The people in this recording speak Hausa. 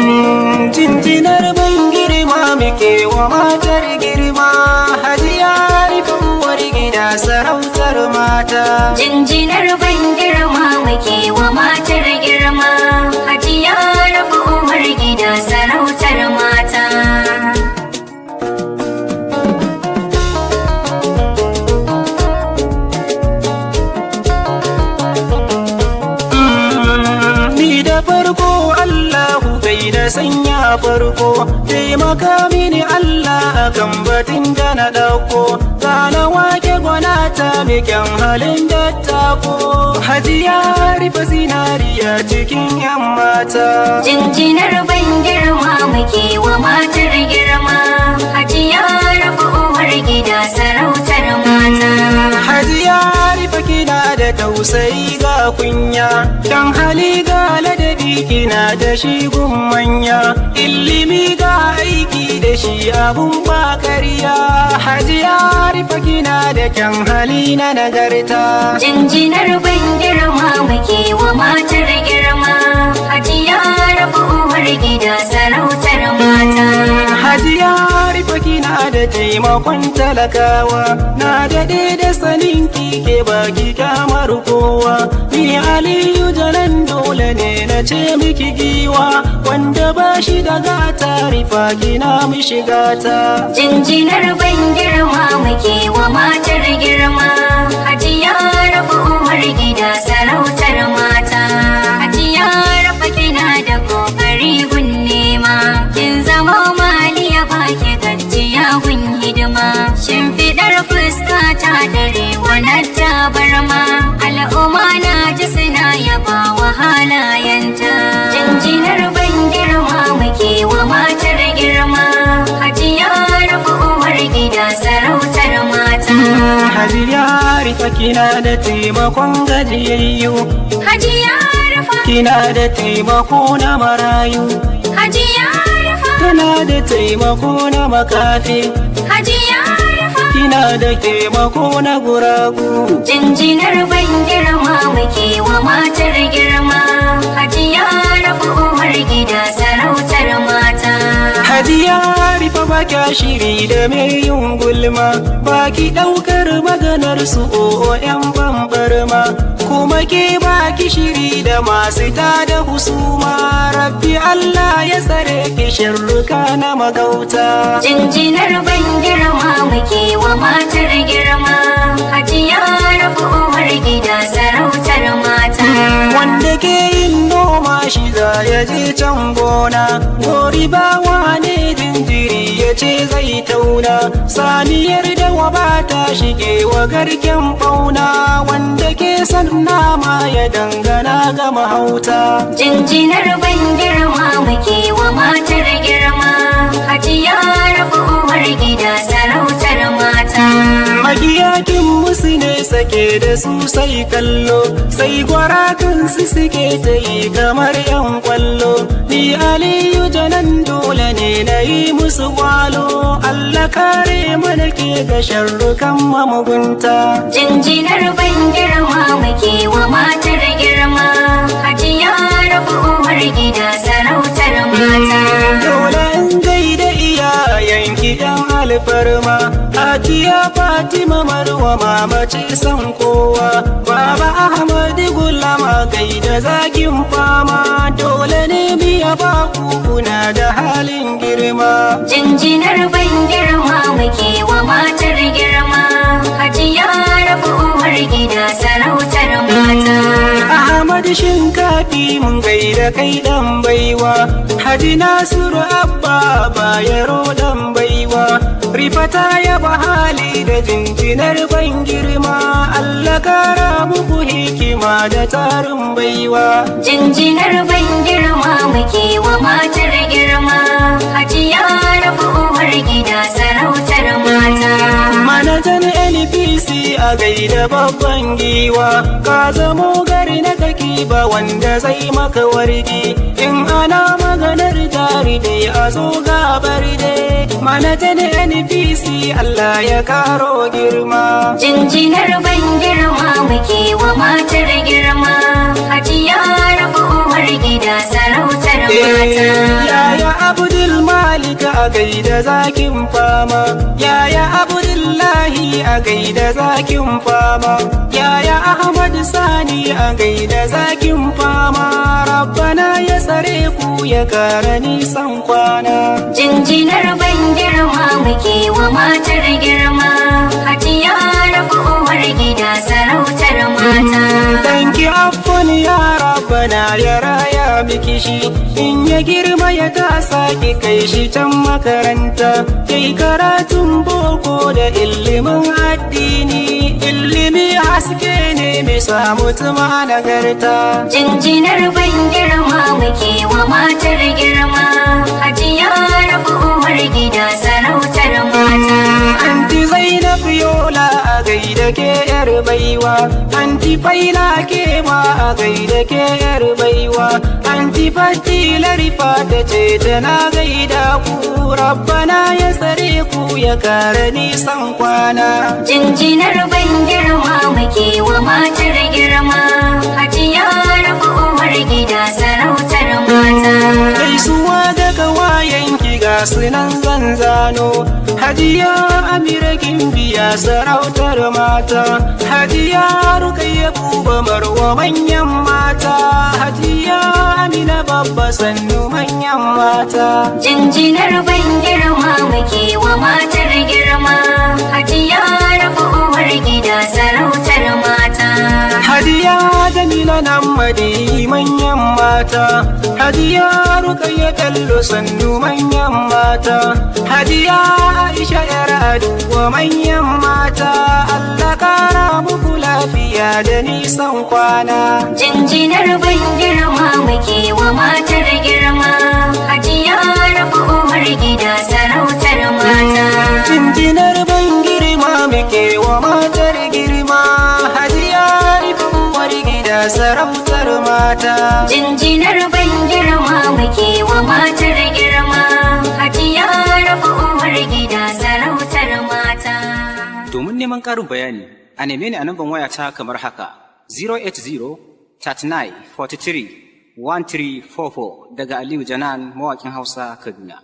Jinjinar ban girma muke wa matar girma, Hajiya Arifa uwar gida sarautar mata. Jinjinar ban girma muke wa matar girma, Hajiya Arifa uwar gida sarautar mata. Da sanya farko taimaka mini Allah akan batun da na dauko, kana wake gwanata mai kyan halin dattako, Hajiya Arifa zinariya cikin yan mata. Jinjinar ban girma muke wa matar girma, Hajiya Arifa uwar gida sarautar mata. Hajiya Arifa kina da tausayi ga kunya, dan hali ga ladabi kina da shi manya, ilimi ga aiki da shi abun ba ƙarya, Hajiya Arifa kina da kyan hali na nagarta. Jinjinar ban girma muke wa matar girma, Hajiya Arifa uwar gida sarautar mata. Hajiya Arifa kina da taimakon talakawa, na daɗe da sanin ke baki kamar kowa, ni Aliyu Jalan dole ne na ce miki giwa, wanda ba shi da gata Arifa kina mishi gata. Jinjinar ban girma muke wa matar girma, Hajiya Arifa uwar gida sarautar mata. Hajiya Arifa kina da kokari gun nema, kin zama maliya baki gajiya gun hidima, shimfiɗar fuska ta dare wannan tabarma, al'umma na ji suna yaba wa halayenta. Jinjinar ban girma muke wa matar girma, Hajiya Arifa uwar gida sarautar mata. Hajiya Arifa kina da taimakon gajiyayyu, Hajiya Arifa kina da taimako na marayu, Hajiya Arifa kina da taimako na makafi, Hajiya Arifa kina da taimako na guragu. Jinjinar ban girma muke wa matar girma, Hajiya Arifa uwar gida sarautar mata. Hajiya Arifa ba kya shiri da mai yin gulma, ba ki ɗaukar maganar su o'o ‘yan bambarma, kuma ke ba ki shiri da masu tada husuma, Rabbi Allah ya tsare ki sharruka na magauta. Jinjinar ban girma muke wa matar girma, Hajiya Arifa uwar gida sarautar mata. Wanda ke yin noma shi za ya je can gona, gori ba wane jinjiri ya ce zai tauna, saniyar dawa ba ta shige wa garken bauna, wanda ke san nama ya dangana ga mahauta. Jinjinar ban girma muke wa matar girma, Hajiya Arifa uwar gida sarautar mata. Magiyakin musu ne sake da su sai kallo, sai gwarakan su suke ta yi kamar yan kwallo, ni Aliyu Jalan dole ne na yi musu gwalo, Allah kare mana ke ga sharrukan mamugunta. Jinjinar ban girma muke wa matar girma, Hajiya Arifa uwar gida sarautar mata. Dole in gaida iyayenki yan alfarma, Hajiya Fatima Marwa mama ce san kowa, Baba Ahmadu Gulama gaida zakin fama, dole ne biya ba kuna da halin girma. Jinjinar ban girma muke wa matar girma, Hajiya Arifa uwar gida sarautar mata. Ahmad Shinkafi mun gaida kai dan baiwa, Haji Nasiru Abba Bayero dan baiwa, Rifata ya bahali da jinjinar ban girma, Allah kara muku hikima da tarin baiwa. Jinjinar ban girma muke wa matar girma, Hajiya Arifa uwar gida sarautar mata. Manajan NPC a gaida babban giwa, ka zamo gari na kaki ba wanda zai maka wargi, in ana maganar jari dai a zo gabar dai, manajan NPC Allah ya karo girma. Jinjinar ban girma muke wa matar girma, Hajiya Arifa uwar gida sarautar mata. Ya a gaida zakin fama, yaya Abdullahi a gaida zakin fama, yaya Ahmad Sani a gaida zakin fama, Rabbana ya tsare ku ya kara nisan kwana. Jinjinar ban girma muke wa matar girma, Hajiya Rafa uwar gida sarautar mata. Danki affon ya Rabbana ya raya miki shi, in ya girma ya tasa ki kai shi can makaranta, yayi karatun boko da ilimin addini, ilimi haske ne mai samu tuma nagarta. Jinjinar ban girma muke wa matar girma, Hajiya Rafa uwar gida sarautar mata. Anti Zainab Yola a gaida ke yar baiwa, Anti Faila ke ma a gaida ke yar baiwa, Anti Fatila Rifata ce tana gaida ku, Rabbana ya tsare ku ya kara nisan kwana. Jinjinar ban girma muke wa matar girma, Hajiya Rafa uwar gida sarautar mata. Gaisuwa daga wayanki ga sunan zanzano, Hajiya Amira Gimbiya sarautar mata, Hajiya Rukayya Buba Marwa manyan mata, Hajiya Amina babba sannu manyan mata. Jinjinar ban girma muke wa matar girma, Hajiya Rafa uwar gida sarautar mata. Hajiya Jamila Namadi manyan mata, Hajiya Rukayya Bello sannu manyan mata, Hajiya Aisha yar Aduwa manyan mata, Allah kara muku lafiya da nisan kwana. Jinjinar ban girma muke wa matar girma, Hajiya Rafa uwar gida sarautar mata. Jinjinar ban girma muke wa matar girma, Hajiya Rafa uwar gida sarautar mata. Jinjinar ban girma muke wa matar girma, Hajiya Rafa uwar gida sarautar mata. Domin neman ƙarin bayani, a neme ni a namban wayata kamar haka: 080-39-43-1344 daga Aliyu Janan, mawaƙin Hausa, Kaduna.